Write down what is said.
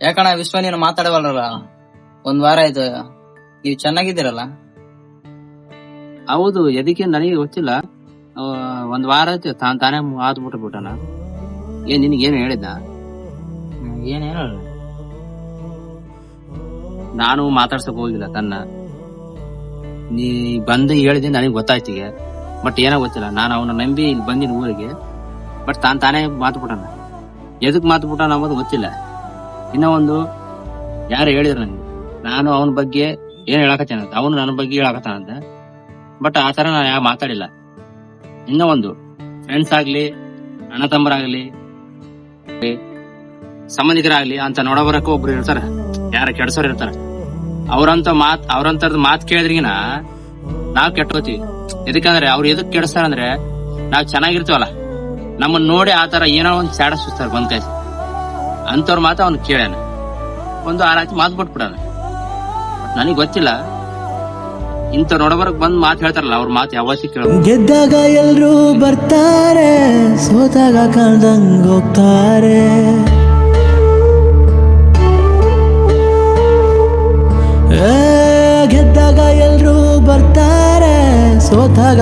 ಯಾಕಣ್ಣ ವಿಶ್ವ ನೀನು ಮಾತಾಡವಲ್ಲ, ಒಂದ್ ವಾರ ಆಯ್ತು. ನೀವ್ ಚೆನ್ನಾಗಿದ್ದೀರಲ್ಲ? ಹೌದು, ಎದಕ್ಕೆ ನನಗೆ ಗೊತ್ತಿಲ್ಲ. ಒಂದ್ ವಾರ ಆಯ್ತು ತಾನೇ ಬಿಟ್ಟನ. ಏನ್ ನಿನಗೇನು ಹೇಳಿದ್ದ? ಏನ್ ಹೇಳಲ್ಲ. ನಾನು ಮಾತಾಡ್ಸಕ್ ಹೋಗಿಲ್ಲ ತನ್ನ. ನೀ ಬಂದು ಹೇಳಿದೆ ನನಗೆ ಗೊತ್ತಾಯ್ತು ಈಗ. ಬಟ್ ಏನೋ ಗೊತ್ತಿಲ್ಲ, ನಾನು ಅವನ ನಂಬಿ ಇಲ್ಲಿ ಬಂದಿನ ಊರಿಗೆ. ಬಟ್ ತಾನೇ ಮಾತುಬಿಟ್ಟಾನ. ಎದಕ್ ಮಾತುಬಿಟ್ಟಾನ ಅನ್ನೋದು ಗೊತ್ತಿಲ್ಲ. ಇನ್ನೂ ಒಂದು ಯಾರು ಹೇಳಿದ್ರು ನನಗೆ, ನಾನು ಅವನ ಬಗ್ಗೆ ಏನ್ ಹೇಳಕತ್ತೇನಂತ, ಅವನು ನನ್ನ ಬಗ್ಗೆ ಹೇಳಕತ್ತಾನಂತ. ಬಟ್ ಆ ತರ ನಾನು ಮಾತಾಡಿಲ್ಲ. ಇನ್ನೂ ಒಂದು ಫ್ರೆಂಡ್ಸ್ ಆಗ್ಲಿ, ಅಣ್ಣ ತಮ್ಮರಾಗ್ಲಿ, ಸಂಬಂಧಿಕರಾಗ್ಲಿ ಅಂತ ನೋಡಬರಕ್ಕೆ ಒಬ್ರು ಇರ್ತಾರ, ಯಾರ ಕೆಡ್ಸೋರು ಇರ್ತಾರ. ಅವ್ರಂತರ್ದ ಮಾತು ಕೇಳಿದ್ರಿಗಿನ ನಾವ್ ಕೆಟ್ಟೋತೀವಿ. ಎದಕ್ಕಂದ್ರೆ ಅವ್ರು ಎದಕ್ ಕೆಡಿಸ್ತಾರ ಅಂದ್ರೆ, ನಾವ್ ಚೆನ್ನಾಗಿರ್ತೀವಲ್ಲ, ನಮ್ಮನ್ನ ನೋಡಿ ಆತರ ಏನೋ ಒಂದ್ ಸ್ಯಾಡ ಸುಸ್ತಾರ ಬಂದ್ ಕಾಯ್ಸಿ ಅಂತವ್ರ ಮಾತು ಅವ್ನು ಕೇಳ್ಯಾನ. ಒಂದು ಆ ರಾತ್ರಿ ಮಾತು ಬಿಟ್ಬಿಡಾನ. ನನಗ್ ಗೊತ್ತಿಲ್ಲ, ಇಂಥ ನೋಡಬರಕ್ ಬಂದ್ ಮಾತು ಹೇಳ್ತಾರಲ್ಲ, ಅವ್ರ ಮಾತು ಯಾವತ್ತಿ ಕೇಳ. ಗೆದ್ದಾಗ ಎಲ್ರು ಬರ್ತಾರೆ, ಸೋತಾಗ ಕಾಣ್ದಂಗ್ ಹೋಗ್ತಾರೆ. ಗೆದ್ದಾಗ ಎಲ್ರು ಬರ್ತಾರೆ, ಸೋತಾಗ